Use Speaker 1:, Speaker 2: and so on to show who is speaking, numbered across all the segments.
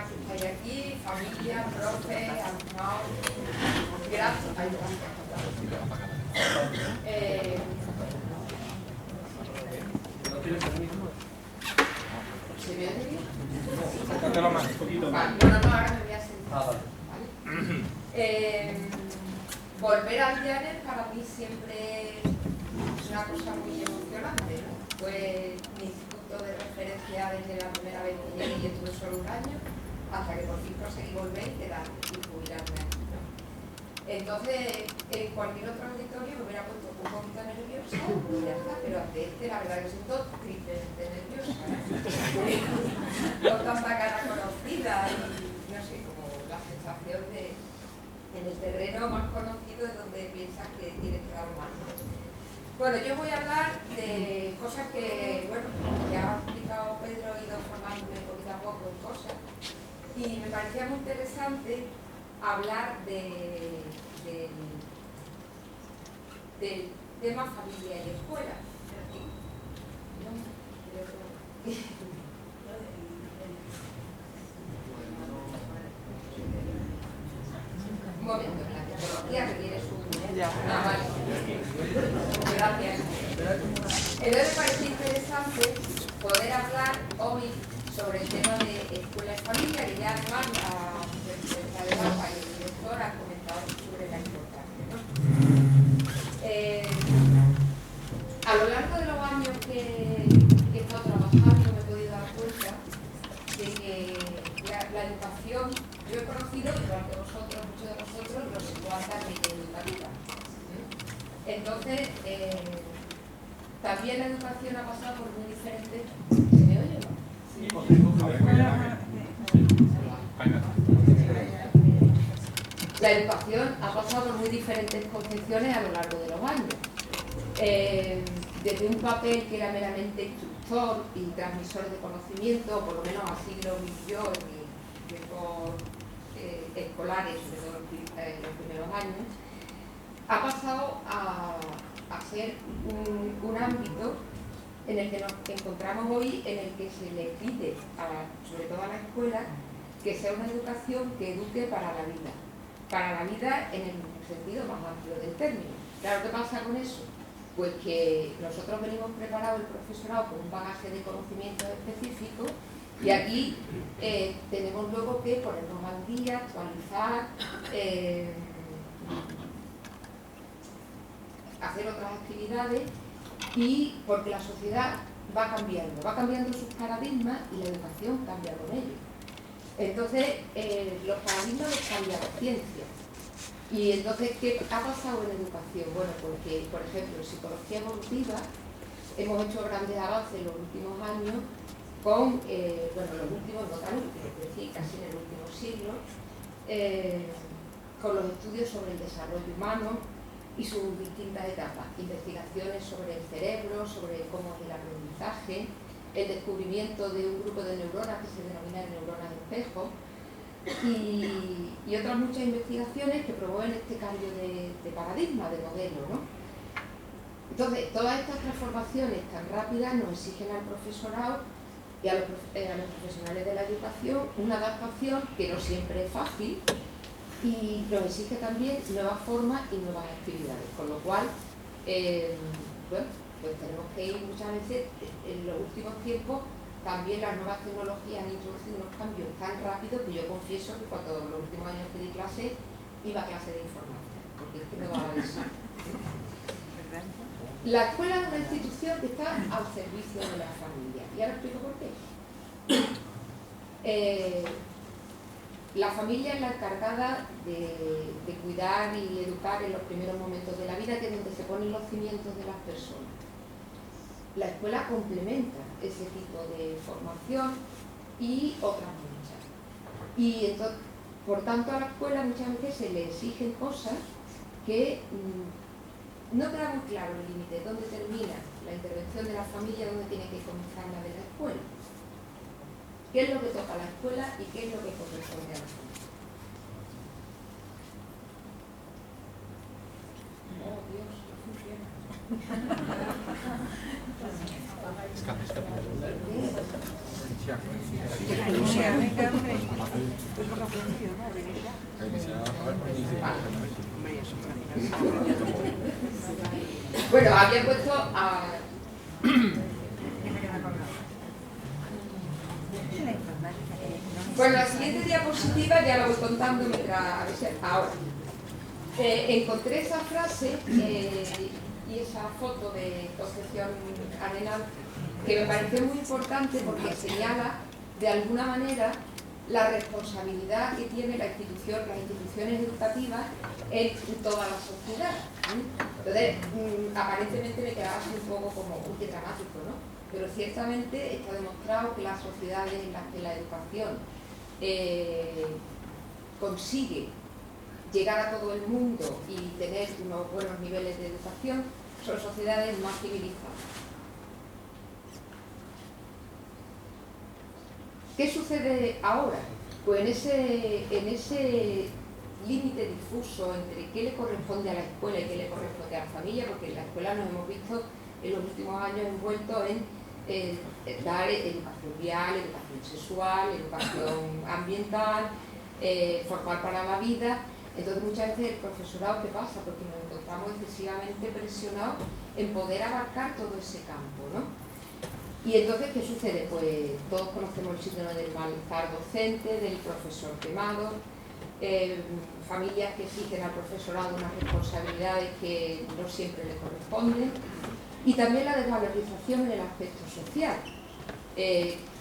Speaker 1: que estáis aquí, familia, profe, alumnado. Gracias. Ay, gracias. ¿Se me oye bien?
Speaker 2: Acércatelo más, un poquito más.
Speaker 1: Vale, no, ahora me voy a sentar. ¿Vale? Volver al Llanes para mí siempre es una cosa muy emocionante, ¿no? Fue mi instituto de referencia desde la primera vez que llegué y estuve solo un año, hasta que por fin conseguí volver y jubilarme aquí, ¿no? Entonces, en cualquier otro auditorio me hubiera puesto un poquito nerviosa, y ya está, pero ante este la verdad que siento triplemente nerviosa, con tanta cara conocida y no sé, como la sensación de en el terreno más conocido es donde piensas que tienes que dar más. Bueno, yo voy a hablar de cosas que, bueno, ya ha explicado Pedro, he ido formándome poquito a poco en cosas, y me parecía muy interesante hablar del tema familia y escuela. Un momento, la tecnología requiere su... Ah, vale. Gracias. Entonces me parece interesante poder hablar hoy sobre el tema de escuela y familia, que ya además la presidenta de la UPA y el director han comentado sobre la importancia, ¿no? A lo largo de los años que he estado trabajando me he podido dar cuenta de que la educación, yo he conocido, igual que vosotros, muchos de vosotros, los psicoandas de educativa. Entonces, también la educación ha pasado por muy diferentes... ¿Se me oye o no? Sí. La educación ha pasado por muy diferentes concepciones a lo largo de los años. Desde un papel que era meramente instructor y transmisor de conocimiento, por lo menos así lo vi yo en mis tiempos escolares, sobre todo en los primeros años, ha pasado a ser un ámbito en el que nos encontramos hoy, en el que se le pide, sobre todo a la escuela, que sea una educación que eduque para la vida en el sentido más amplio del término. Claro, ¿qué pasa con eso? Pues que nosotros venimos preparados, el profesorado, con un bagaje de conocimientos específicos, y aquí tenemos luego que ponernos al día, actualizar, hacer otras actividades, y porque la sociedad va cambiando sus paradigmas y la educación cambia con ellos. Entonces, los paradigmas los cambia la ciencia. Y entonces, ¿qué ha pasado en educación? Bueno, porque, por ejemplo, en psicología evolutiva hemos hecho grandes avances en los últimos años con, los últimos, no tan últimos, es decir, casi en el último siglo, con los estudios sobre el desarrollo humano y sus distintas etapas, investigaciones sobre el cerebro, sobre cómo es el aprendizaje, el descubrimiento de un grupo de neuronas que se denomina neuronas espejo, y otras muchas investigaciones que promueven este cambio de paradigma, de modelo, ¿no? Entonces, todas estas transformaciones tan rápidas nos exigen al profesorado y a los profesionales de la educación una adaptación que no siempre es fácil, y nos exige también nuevas formas y nuevas actividades, con lo cual, pues tenemos que ir muchas veces, en los últimos tiempos, también las nuevas tecnologías han introducido unos cambios tan rápidos que yo confieso que cuando los últimos años que di clase, iba a clase de informática, porque es que me va a eso. La escuela es una institución que está al servicio de la familia, y ahora explico por qué. La familia es la encargada de cuidar y educar en los primeros momentos de la vida, que es donde se ponen los cimientos de las personas. La escuela complementa ese tipo de formación y otras muchas. Y entonces, por tanto, a la escuela muchas veces se le exigen cosas que no queda muy claro el límite, dónde termina la intervención de la familia, dónde tiene que comenzar la de la escuela. ¿Qué es lo que toca a la escuela y qué es lo que corresponde a la familia? Oh, Dios, no funciona. Bueno, había puesto a... Bueno, la siguiente diapositiva ya la voy contando mientras... Ahora. Encontré esa frase y esa foto de Concepción Arenal que me pareció muy importante porque señala de alguna manera la responsabilidad que tiene las instituciones educativas en toda la sociedad. Entonces, aparentemente me quedaba así un poco como un dramático, ¿no? Pero ciertamente está demostrado que las sociedades en las que la educación consigue llegar a todo el mundo y tener unos buenos niveles de educación son sociedades más civilizadas. ¿Qué sucede ahora? Pues en ese límite difuso entre qué le corresponde a la escuela y qué le corresponde a la familia, porque en la escuela nos hemos visto en los últimos años envueltos en dar educación vial, educación sexual, educación ambiental, formar para la vida. Entonces muchas veces el profesorado, ¿qué pasa? Porque nos encontramos excesivamente presionados en poder abarcar todo ese campo, ¿no? Y entonces, ¿qué sucede? Pues todos conocemos el síndrome del malestar docente, del profesor quemado, familias que exigen al profesorado unas responsabilidades que no siempre le corresponden, y también la desvalorización en el aspecto social.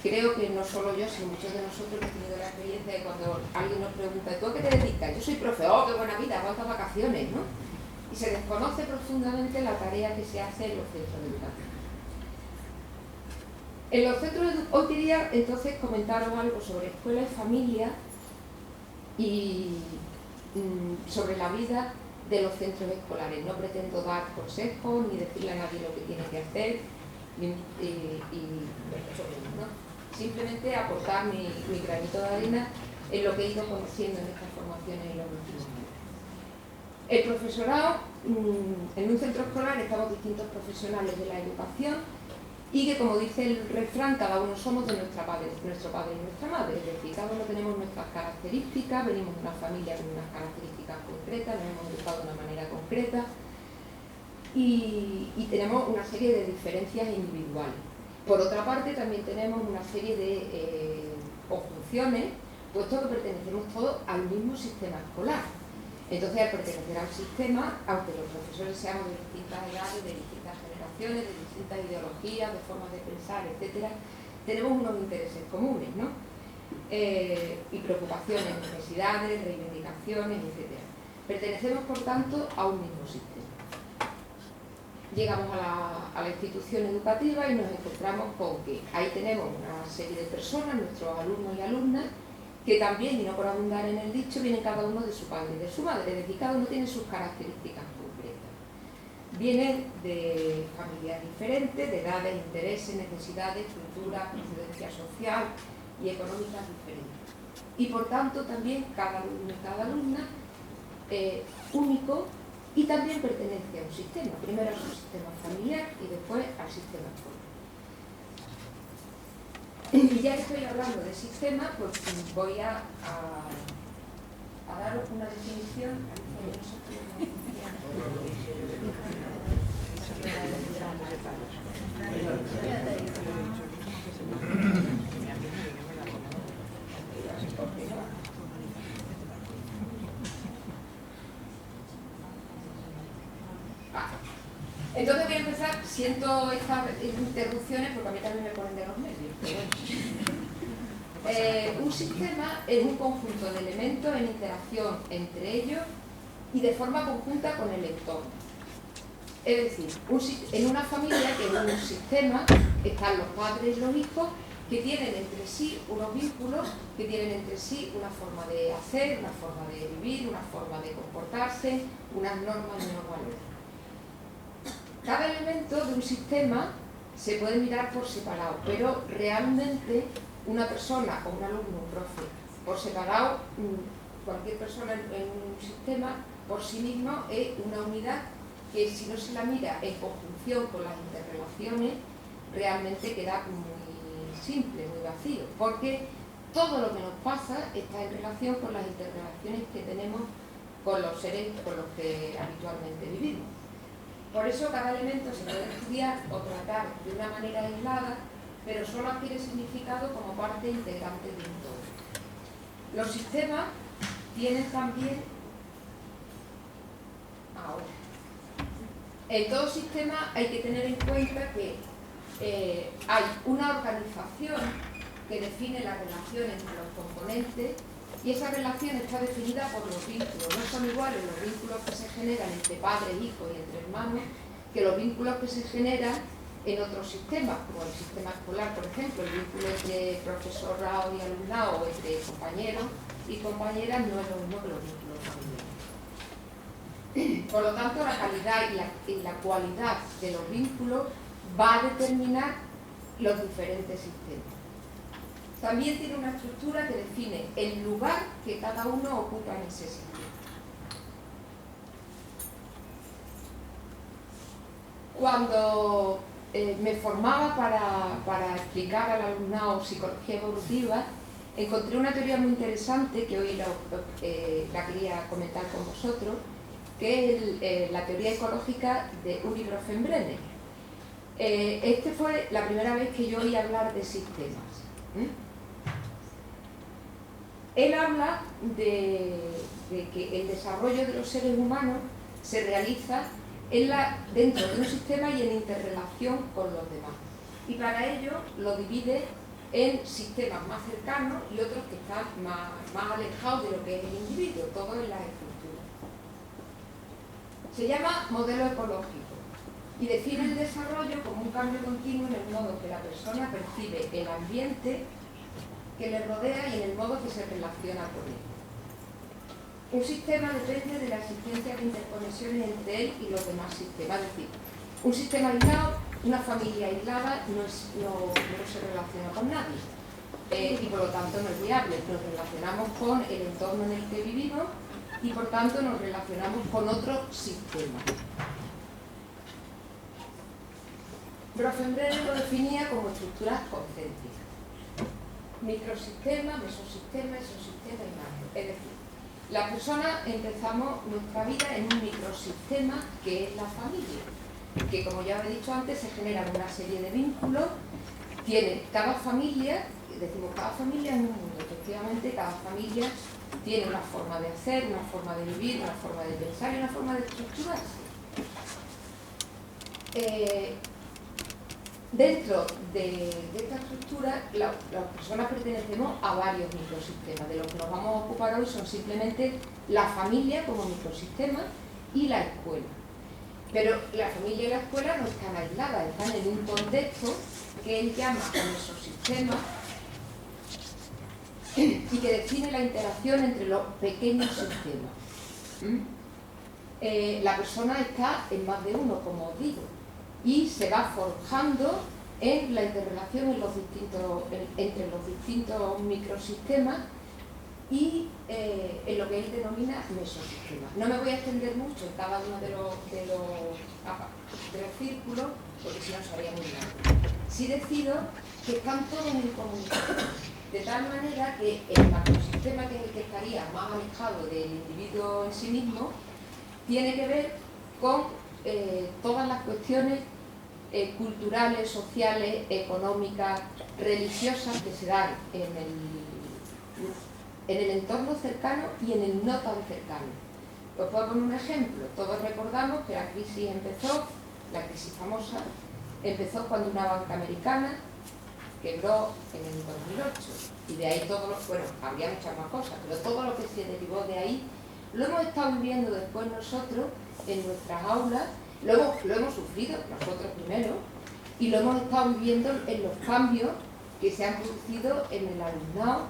Speaker 1: Creo que no solo yo, sino muchos de nosotros hemos tenido la experiencia de cuando alguien nos pregunta ¿tú a qué te dedicas? Yo soy profe, ¡oh, qué buena vida! ¿Cuántas vacaciones? ¿No? Y se desconoce profundamente la tarea que se hace en los centros educativos. En los centros hoy quería entonces comentaros algo sobre escuela y familia y sobre la vida de los centros escolares. No pretendo dar consejos ni decirle a nadie lo que tiene que hacer, ¿no? Simplemente aportar mi granito de arena en lo que he ido conociendo en estas formaciones en los últimos años. El profesorado, en un centro escolar estamos distintos profesionales de la educación y que, como dice el refrán, cada uno somos de nuestro padre y nuestra madre, es decir, cada uno tenemos nuestras características, venimos de una familia con unas características concretas, nos hemos educado de una manera concreta y tenemos una serie de diferencias individuales. Por otra parte, también tenemos una serie de conjunciones, puesto que pertenecemos todos al mismo sistema escolar. Entonces, al pertenecer al sistema, aunque los profesores seamos de distintas edades, de distintas generaciones, de distintas ideologías, de formas de pensar, etcétera, tenemos unos intereses comunes, ¿no? Y preocupaciones, necesidades, reivindicaciones, etcétera. Pertenecemos, por tanto, a un mismo sistema. Llegamos a la institución educativa y nos encontramos con que ahí tenemos una serie de personas, nuestros alumnos y alumnas, que también, y no por abundar en el dicho, vienen cada uno de su padre y de su madre, es decir, cada uno tiene sus características concretas. Vienen de familias diferentes, de edades, intereses, necesidades, cultura, procedencia social y económicas diferentes. Y por tanto también cada alumno y cada alumna único y también pertenece a un sistema, primero a su sistema familiar y después al sistema escolar. Y ya que estoy hablando de sistema, pues voy a daros una definición. Entonces voy a empezar, siento estas interrupciones porque a mí también me ponen de los nervios. Un sistema es un conjunto de elementos en interacción entre ellos y de forma conjunta con el entorno. Es decir, en una familia, que es un sistema, están los padres y los hijos que tienen entre sí unos vínculos, que tienen entre sí una forma de hacer, una forma de vivir, una forma de comportarse, unas normas y unos valores. Cada elemento de un sistema se puede mirar por separado, pero realmente una persona o un alumno, un profe, por separado, cualquier persona en un sistema por sí mismo es una unidad que si no se la mira en conjunción con las interrelaciones, realmente queda muy simple, muy vacío, porque todo lo que nos pasa está en relación con las interrelaciones que tenemos con los seres con los que habitualmente vivimos. Por eso cada elemento se puede estudiar o tratar de una manera aislada, pero solo adquiere significado como parte integrante de un todo. Los sistemas tienen también... Ahora, en todo sistema hay que tener en cuenta que hay una organización que define la relación entre los componentes y esa relación está definida por los vínculos. No son iguales los vínculos que se generan entre padres, hijos y entre hermanos que los vínculos que se generan en otros sistemas, como el sistema escolar, por ejemplo. El vínculo entre profesorado y alumnado o entre compañeros y compañeras no es lo mismo que los vínculos familiares. Por lo tanto, la calidad y la cualidad de los vínculos va a determinar los diferentes sistemas. También tiene una estructura que define el lugar que cada uno ocupa en ese sistema. Cuando me formaba para explicar al alumnado psicología evolutiva, encontré una teoría muy interesante que hoy la quería comentar con vosotros, que es la teoría ecológica de Uri Grothendieck. Este fue la primera vez que yo oí hablar de sistemas. Él habla de que el desarrollo de los seres humanos se realiza dentro de un sistema y en interrelación con los demás. Y para ello lo divide en sistemas más cercanos y otros que están más alejados de lo que es el individuo, todo en las estructuras. Se llama modelo ecológico y define el desarrollo como un cambio continuo en el modo que la persona percibe el ambiente que le rodea y en el modo que se relaciona con él. Un sistema depende de la existencia de interconexiones entre él y los demás sistemas. Es decir, un sistema aislado, una familia aislada no se relaciona con nadie y por lo tanto no es viable. Nos relacionamos con el entorno en el que vivimos y por tanto nos relacionamos con otros sistemas. Grothendieck lo definía como estructuras concéntricas: microsistema, mesosistema, exosistema y macro. Es decir, las personas empezamos nuestra vida en un microsistema que es la familia, que, como ya he dicho antes, se generan una serie de vínculos. Cada familia, decimos cada familia es un mundo, efectivamente cada familia tiene una forma de hacer, una forma de vivir, una forma de pensar y una forma de estructurarse. Dentro de esta estructura, las personas pertenecemos a varios microsistemas. De los que nos vamos a ocupar hoy son simplemente la familia como microsistema y la escuela. Pero la familia y la escuela no están aisladas, están en un contexto que él llama mesosistema y que define la interacción entre los pequeños sistemas. La persona está en más de uno, como os digo, y se va forjando en la interrelación entre los distintos microsistemas y en lo que él denomina mesosistemas. No me voy a extender mucho en cada uno de los círculos, porque si no sería muy largo. Sí decido que están todos en comunicación, de tal manera que el macrosistema, que es el que estaría más alejado del individuo en sí mismo, tiene que ver con todas las cuestiones culturales, sociales, económicas, religiosas que se dan en el entorno cercano y en el no tan cercano. Os puedo poner un ejemplo. Todos recordamos que la crisis famosa, empezó cuando una banca americana quebró en el 2008. Y de ahí habría muchas más cosas, pero todo lo que se derivó de ahí lo hemos estado viviendo después nosotros en nuestras aulas. Lo hemos sufrido nosotros primero y lo hemos estado viviendo en los cambios que se han producido en el alumnado,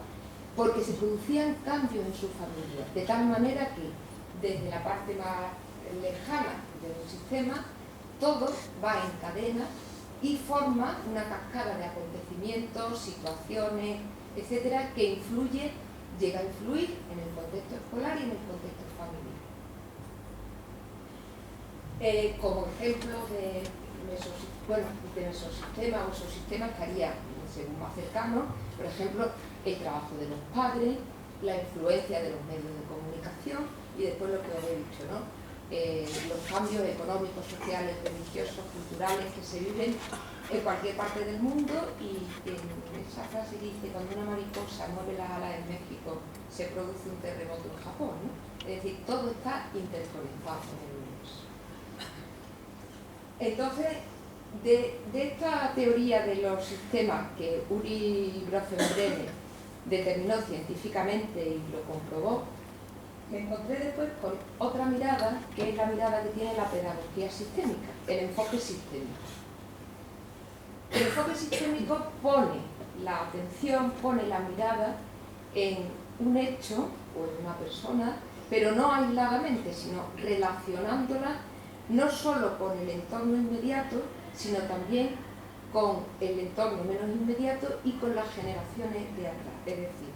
Speaker 1: porque se producían cambios en su familia, de tal manera que desde la parte más lejana del sistema todo va en cadena y forma una cascada de acontecimientos, situaciones, etcétera, que llega a influir en el contexto escolar y en el contexto familiar. Como ejemplo de mesosistema o exosistema estaría, según más cercano, por ejemplo, el trabajo de los padres, la influencia de los medios de comunicación y después lo que os he dicho, ¿no? Los cambios económicos, sociales, religiosos, culturales que se viven en cualquier parte del mundo. Y en esa frase dice: cuando una mariposa mueve las alas en México, se produce un terremoto en Japón, ¿no? Es decir, todo está interconectado en el universo. Entonces, de esta teoría de los sistemas que Uri Grothendieck determinó científicamente y lo comprobó, me encontré después con otra mirada, que es la mirada que tiene la pedagogía sistémica, el enfoque sistémico. El enfoque sistémico pone la atención, pone la mirada en un hecho o en una persona, pero no aisladamente, sino relacionándola no solo con el entorno inmediato, sino también con el entorno menos inmediato y con las generaciones de atrás. Es decir,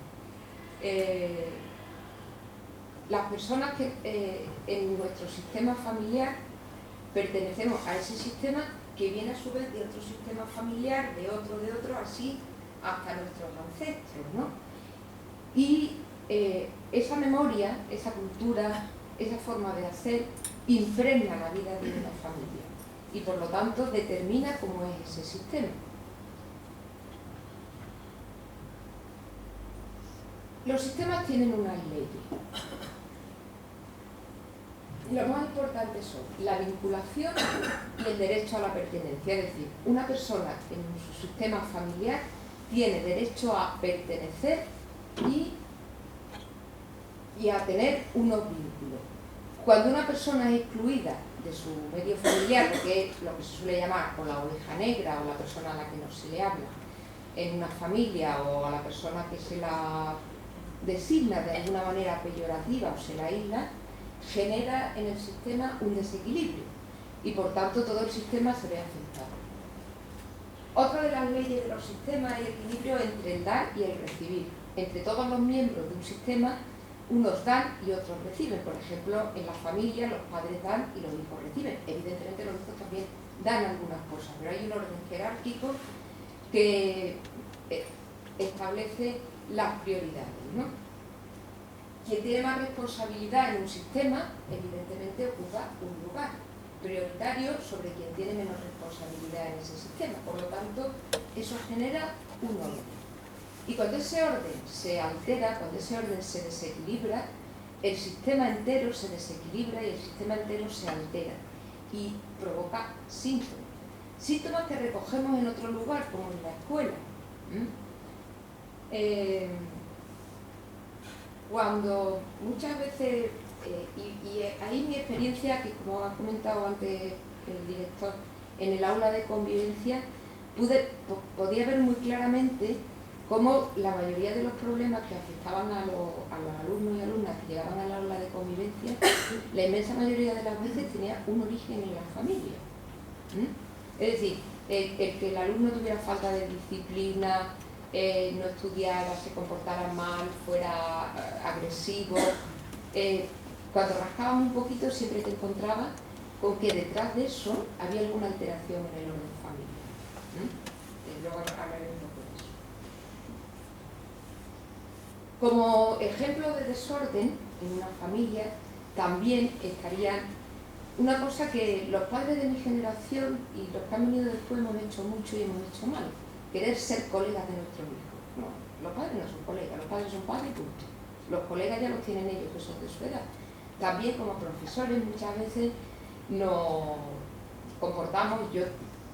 Speaker 1: las personas que en nuestro sistema familiar pertenecemos a ese sistema, que viene a su vez de otro sistema familiar, de otro, así hasta nuestros ancestros, ¿no? Y esa memoria, esa cultura, esa forma de hacer impregna la vida de una familia y por lo tanto determina cómo es ese sistema. Los sistemas tienen unas leyes. Lo más importante son la vinculación y el derecho a la pertenencia. Es decir, una persona en su sistema familiar tiene derecho a pertenecer y a tener unos vínculos. Cuando una persona es excluida de su medio familiar, porque es lo que se suele llamar o la oveja negra o la persona a la que no se le habla en una familia, o a la persona que se la designa de alguna manera peyorativa o se la aísla, genera en el sistema un desequilibrio y por tanto todo el sistema se ve afectado. Otra de las leyes de los sistemas es el equilibrio entre el dar y el recibir. Entre todos los miembros de un sistema, unos dan y otros reciben. Por ejemplo, en la familia los padres dan y los hijos reciben. Evidentemente los hijos también dan algunas cosas, pero hay un orden jerárquico que establece las prioridades, ¿no? Quien tiene más responsabilidad en un sistema, evidentemente ocupa un lugar prioritario sobre quien tiene menos responsabilidad en ese sistema. Por lo tanto, eso genera un orden. Y cuando ese orden se altera, cuando ese orden se desequilibra, el sistema entero se desequilibra y el sistema entero se altera y provoca síntomas. Síntomas que recogemos en otro lugar, como en la escuela. Cuando muchas veces, y ahí mi experiencia, que como ha comentado antes el director, en el aula de convivencia, podía ver muy claramente cómo la mayoría de los problemas que afectaban a los alumnos y alumnas que llegaban al aula de convivencia, la inmensa mayoría de las veces tenía un origen en la familia. Es decir, el que el alumno tuviera falta de disciplina, no estudiara, se comportara mal, fuera agresivo. Cuando rascábamos un poquito siempre te encontrabas con que detrás de eso había alguna alteración en el orden familiar. Luego hablaré un poco de eso. Como ejemplo de desorden en una familia también estarían una cosa que los padres de mi generación y los que han venido después hemos hecho mucho y hemos hecho mal: querer ser colegas de nuestros hijos. No, los padres no son colegas, los padres son padres y punto. Los colegas ya los tienen ellos, que son de su edad. También como profesores muchas veces nos comportamos, yo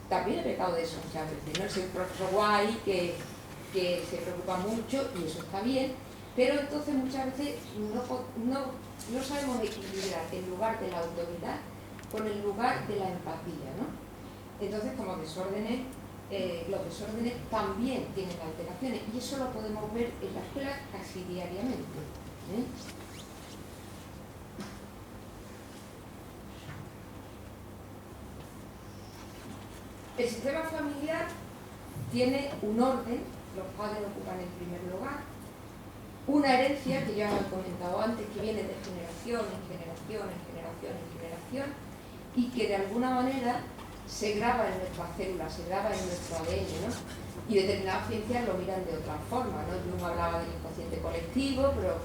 Speaker 1: también he pecado de eso muchas veces, ¿no? Soy un profesor guay que se preocupa mucho y eso está bien, pero entonces muchas veces no sabemos equilibrar el lugar de la autoridad con el lugar de la empatía, ¿no? Entonces, como desórdenes, los desórdenes también tienen alteraciones y eso lo podemos ver en la escuela casi diariamente. El sistema familiar tiene un orden, los padres ocupan el primer lugar, una herencia que ya he comentado antes, que viene de generación en generación en generación en generación y que de alguna manera se graba en nuestras células, se graba en nuestro ADN, ¿no? Y determinadas ciencias lo miran de otra forma, ¿no? Jung hablaba del inconsciente colectivo, pero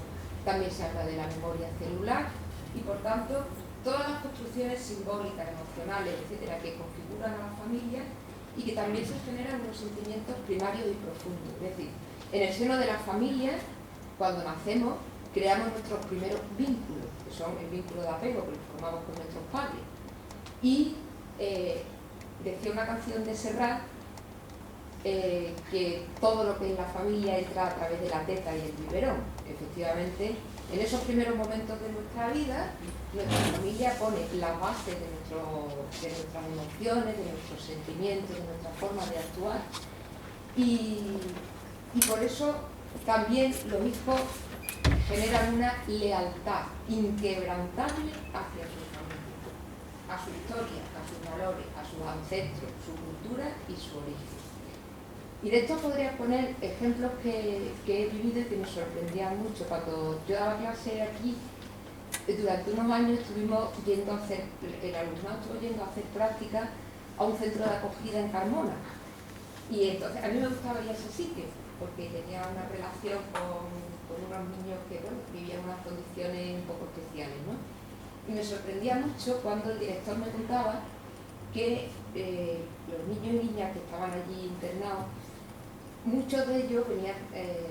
Speaker 1: también se habla de la memoria celular y, por tanto, todas las construcciones simbólicas, emocionales, etcétera, que configuran a la familia y que también se generan unos sentimientos primarios y profundos. Es decir, en el seno de la familia, cuando nacemos, creamos nuestros primeros vínculos, que son el vínculo de apego que formamos con nuestros padres. Y decía una canción de Serrat que todo lo que es la familia entra a través de la teta y el biberón. Efectivamente, en esos primeros momentos de nuestra vida, nuestra familia pone la base de nuestras emociones, de nuestros sentimientos, de nuestra forma de actuar. Y por eso también los hijos generan una lealtad inquebrantable hacia su familia, a su historia, a sus valores, a sus ancestros, su cultura y su origen. Y de esto podría poner ejemplos que he vivido y que me sorprendían mucho. Cuando yo daba clase aquí, durante unos años estuvimos yendo a hacer, el alumnado estuvo yendo a hacer prácticas a un centro de acogida en Carmona. Y entonces a mí me gustaba ir a ese sitio, porque tenía una relación con unos niños que, bueno, vivían en unas condiciones un poco especiales, ¿no? Y me sorprendía mucho cuando el director me contaba que los niños y niñas que estaban allí internados, muchos de ellos venían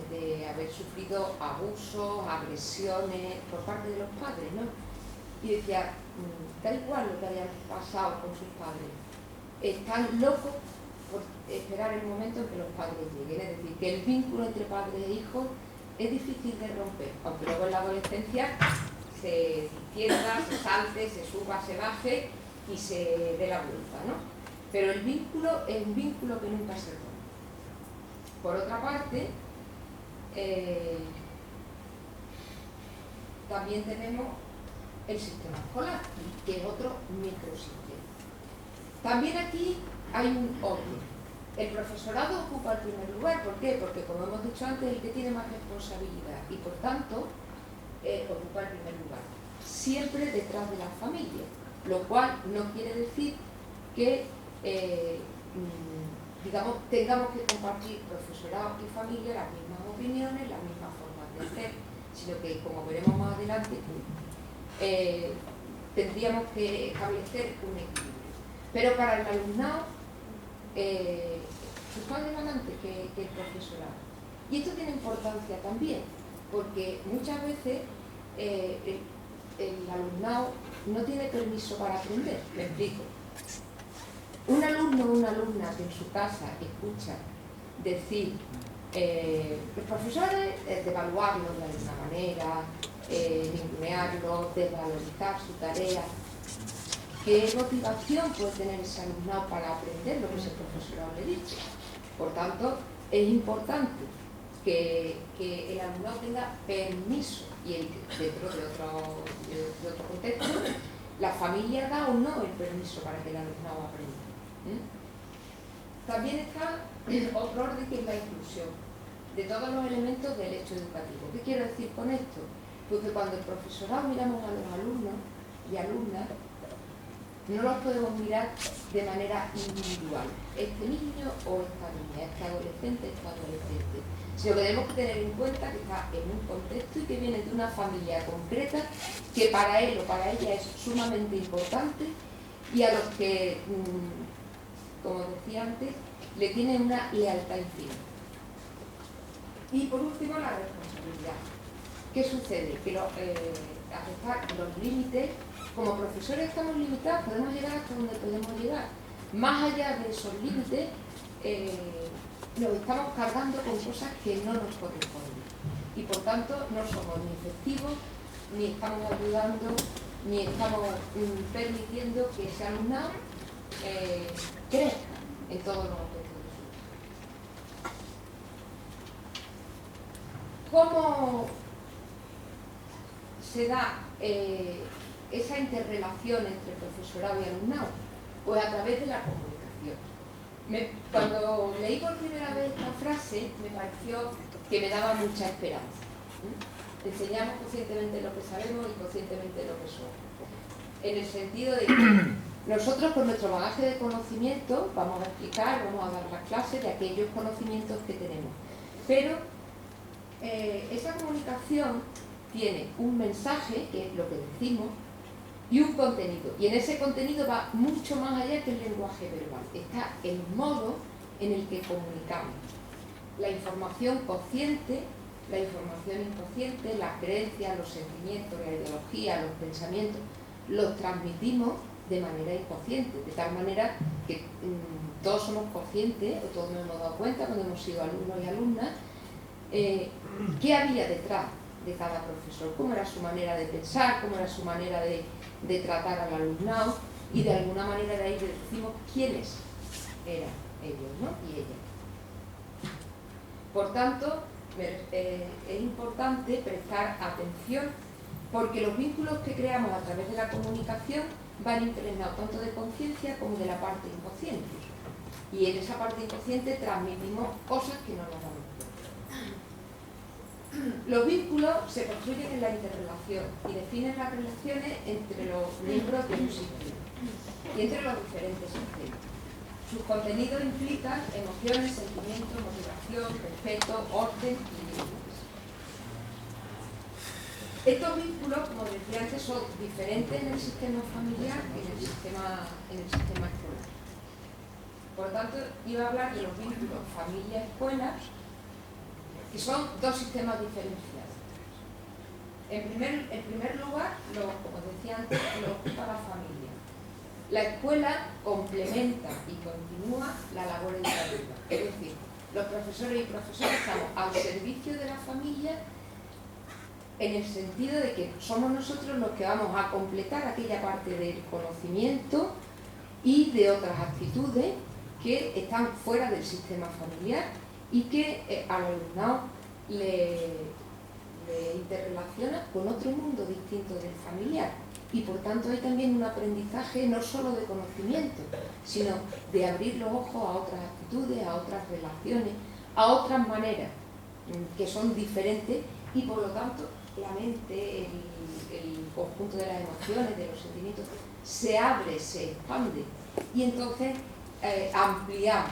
Speaker 1: de haber sufrido abusos, agresiones por parte de los padres, ¿no? Y decía, da igual lo que hayan pasado con sus padres, están locos por esperar el momento en que los padres lleguen. Es decir, que el vínculo entre padres e hijos es difícil de romper, aunque luego en la adolescencia se izquierda, se salte, se suba, se baje y se dé la vuelta, ¿no? Pero el vínculo es un vínculo que nunca se rompe. Por otra parte, también tenemos el sistema escolar, que es otro microsistema. También aquí hay un orden. El profesorado ocupa el primer lugar. ¿Por qué? Porque, como hemos dicho antes, es el que tiene más responsabilidad y, por tanto, ocupa el primer lugar. Siempre detrás de la familia, lo cual no quiere decir que digamos, tengamos que compartir profesorado y familia las mismas opiniones, las mismas formas de hacer, sino que, como veremos más adelante, tendríamos que establecer un equilibrio. Pero para el alumnado, sus padres van antes que el profesorado. Y esto tiene importancia también, porque muchas veces el alumnado no tiene permiso para aprender. Me explico. Un alumno o una alumna que en su casa escucha decir los profesores, devaluarlo de alguna manera, ningunearlo, desvalorizar su tarea, ¿qué motivación puede tener ese alumnado para aprender lo que ese profesorado le dice? Por tanto, es importante que el alumnado tenga permiso, y dentro de otro contexto, la familia da o no el permiso para que el alumnado aprenda. También está otro orden, que es la inclusión de todos los elementos del hecho educativo. ¿Qué quiero decir con esto? Pues que cuando el profesorado miramos a los alumnos y alumnas, no los podemos mirar de manera individual, este niño o esta niña, este adolescente, sino que tenemos que tener en cuenta que está en un contexto y que viene de una familia concreta que para él o para ella es sumamente importante y a los que, como decía antes, le tienen una lealtad infinita. Y por último, la responsabilidad. ¿Qué sucede? Que aceptar los límites, como profesores estamos limitados, podemos llegar hasta donde podemos llegar. Más allá de esos límites, nos estamos cargando con cosas que no nos corresponden. Y por tanto, no somos ni efectivos, ni estamos ayudando, ni estamos permitiendo que ese alumnado crezca en todos los aspectos de su vida. ¿Cómo se da esa interrelación entre profesorado y alumnado? Pues a través de la comunicación. Cuando leí por primera vez esta frase, me pareció que me daba mucha esperanza. Enseñamos conscientemente lo que sabemos y conscientemente lo que somos. En el sentido de que Nosotros, con nuestro bagaje de conocimiento, vamos a explicar, vamos a dar las clases de aquellos conocimientos que tenemos. Pero esa comunicación tiene un mensaje, que es lo que decimos, y un contenido. Y en ese contenido va mucho más allá que el lenguaje verbal. Está el modo en el que comunicamos. La información consciente, la información inconsciente, las creencias, los sentimientos, la ideología, los pensamientos, los transmitimos de manera inconsciente, de tal manera que todos somos conscientes, o todos nos hemos dado cuenta cuando hemos sido alumnos y alumnas, qué había detrás de cada profesor, cómo era su manera de pensar, cómo era su manera de tratar al alumnado, y de alguna manera de ahí decimos quiénes eran ellos, ¿no? Y ellas. Por tanto, es importante prestar atención, porque los vínculos que creamos a través de la comunicación van impregnados tanto de conciencia como de la parte inconsciente. Y en esa parte inconsciente transmitimos cosas que no nos damos cuenta. Los vínculos se construyen en la interrelación y definen las relaciones entre los miembros de un sistema y entre los diferentes sistemas. Sus contenidos implican emociones, sentimientos, motivación, respeto, orden y límites. Estos vínculos, como decía antes, son diferentes en el sistema familiar que en el sistema escolar. Por lo tanto, iba a hablar de los vínculos familia-escuela, que son dos sistemas diferenciados. En primer lugar, como decía antes, lo ocupa la familia. La escuela complementa y continúa la labor educativa. Es decir, los profesores y profesoras estamos al servicio de la familia, en el sentido de que somos nosotros los que vamos a completar aquella parte del conocimiento y de otras actitudes que están fuera del sistema familiar y que al alumnado le interrelaciona con otro mundo distinto del familiar. Y por tanto hay también un aprendizaje no solo de conocimiento, sino de abrir los ojos a otras actitudes, a otras relaciones, a otras maneras que son diferentes, y por lo tanto la mente, el conjunto de las emociones, de los sentimientos, se abre, se expande, y entonces ampliamos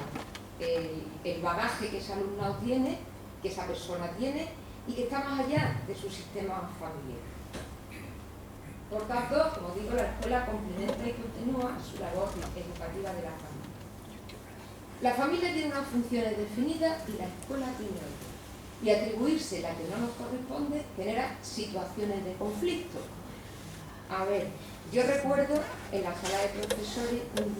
Speaker 1: el bagaje que ese alumnado tiene, que esa persona tiene, y que está más allá de su sistema familiar. Por tanto, como digo, la escuela complementa y continúa su labor educativa de la familia. La familia tiene unas funciones definidas y la escuela tiene otras. Y atribuirse la que no nos corresponde genera situaciones de conflicto. A ver, yo recuerdo en la sala de profesores un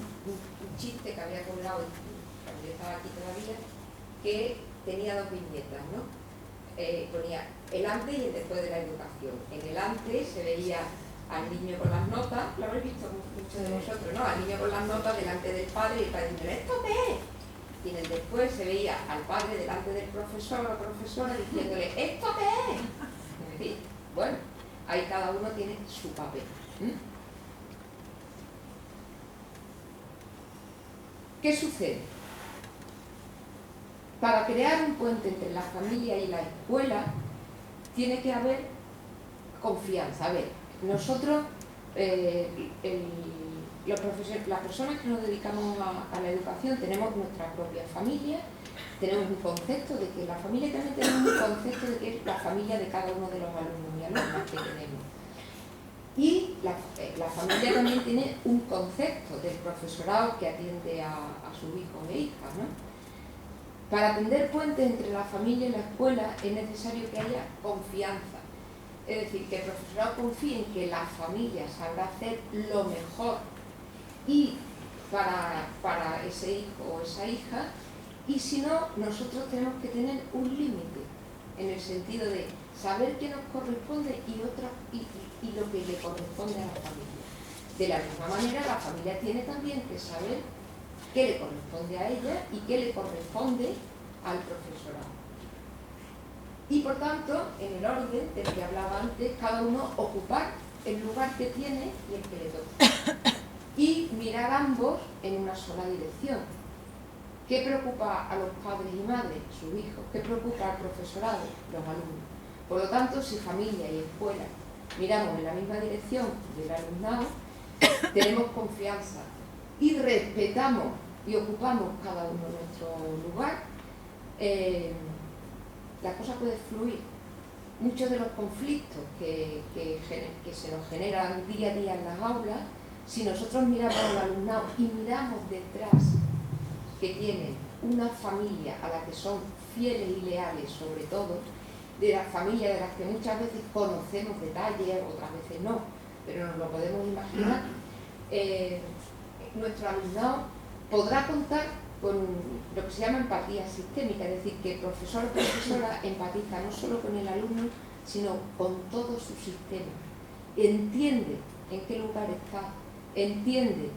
Speaker 1: chiste que había colgado cuando yo estaba aquí todavía, que tenía dos viñetas, ¿no? Ponía el antes y el después de la educación. En el antes se veía al niño con las notas, lo habréis visto muchos de vosotros, ¿no? Al niño con las notas delante del padre, y el padre diciendo, ¿esto qué es? Y en el después se veía al padre delante del profesor o profesora diciéndole, ¿esto qué es? Es decir, bueno, ahí cada uno tiene su papel. ¿Qué sucede? Para crear un puente entre la familia y la escuela tiene que haber confianza. A ver, nosotros, las personas que nos dedicamos a la educación, tenemos nuestra propia familia, tenemos un concepto de que la familia, también tenemos un concepto de que es la familia de cada uno de los alumnos y alumnas que tenemos. Y la familia también tiene un concepto del profesorado que atiende a sus hijos e hijas, ¿no? Para tender puentes entre la familia y la escuela es necesario que haya confianza. Es decir, que el profesorado confíe en que la familia sabrá hacer lo mejor y para ese hijo o esa hija, y si no, nosotros tenemos que tener un límite, en el sentido de saber qué nos corresponde y lo que le corresponde a la familia. De la misma manera, la familia tiene también que saber qué le corresponde a ella y qué le corresponde al profesorado. Y por tanto, en el orden del que hablaba antes, cada uno ocupar el lugar que tiene y el que le toca. Y mirar ambos en una sola dirección. ¿Qué preocupa a los padres y madres? Sus hijos. ¿Qué preocupa al profesorado? Los alumnos. Por lo tanto, si familia y escuela miramos en la misma dirección del alumnado, tenemos confianza y respetamos y ocupamos cada uno nuestro lugar, la cosa puede fluir. Muchos de los conflictos que se nos generan día a día en las aulas, si nosotros miramos al alumnado y miramos detrás que tienen una familia a la que son fieles y leales, sobre todo, de las familias de las que muchas veces conocemos detalles, otras veces no, pero nos lo podemos imaginar, nuestro alumnado podrá contar con lo que se llama empatía sistémica, es decir, que el profesor o profesora empatiza no solo con el alumno, sino con todo su sistema. Entiende en qué lugar está, entiende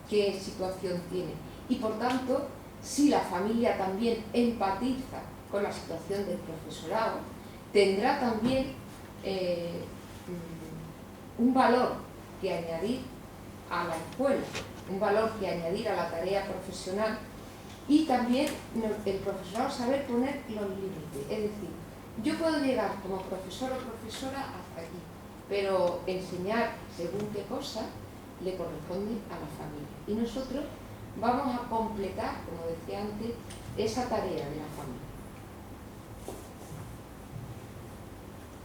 Speaker 1: qué situación tiene. Y por tanto, si la familia también empatiza con la situación del profesorado, tendrá también un valor que añadir a la escuela, un valor que añadir a la tarea profesional, y también el profesorado saber poner los límites. Es decir, yo puedo llegar como profesor o profesora hasta aquí, pero enseñar según qué cosa le corresponde a la familia. Y nosotros vamos a completar, como decía antes, esa tarea de la familia.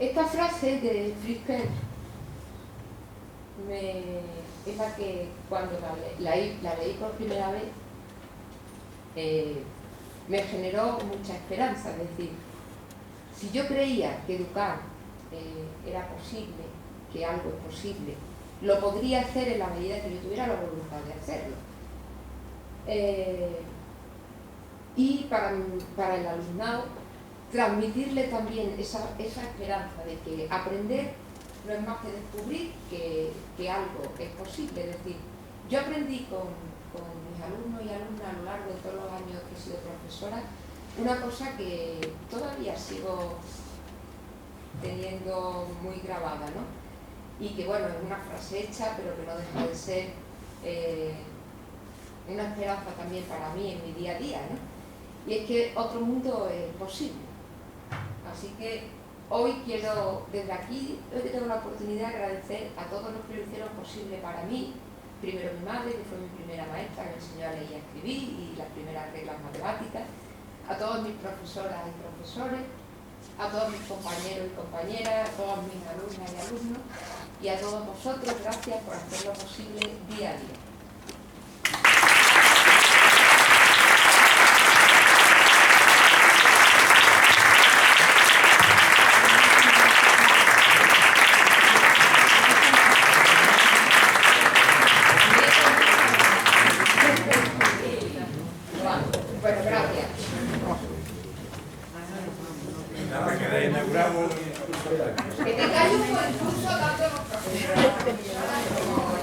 Speaker 1: Esta frase de Fritz Perls es la que cuando la leí por primera vez me generó mucha esperanza. Es decir, si yo creía que educar era posible, que algo es posible, lo podría hacer en la medida que yo tuviera la voluntad de hacerlo. Y para el alumnado, transmitirle también esa esperanza de que aprender no es más que descubrir que algo es posible. Es decir, yo aprendí con mis alumnos y alumnas a lo largo de todos los años que he sido profesora una cosa que todavía sigo teniendo muy grabada, ¿no? Y que, bueno, es una frase hecha, pero que no deja de ser una esperanza también para mí en mi día a día, ¿no? Y es que otro mundo es posible. Así que hoy quiero, desde aquí, hoy que tengo la oportunidad de agradecer a todos los que lo hicieron posible para mí. Primero mi madre, que fue mi primera maestra, que me enseñó a leer y a escribir y las primeras reglas matemáticas, a todos mis profesoras y profesores, a todos mis compañeros y compañeras, a todas mis alumnas y alumnos, y a todos vosotros, gracias por hacerlo posible día a día. Bueno, gracias. Que tengáis un buen curso tanto los profesores como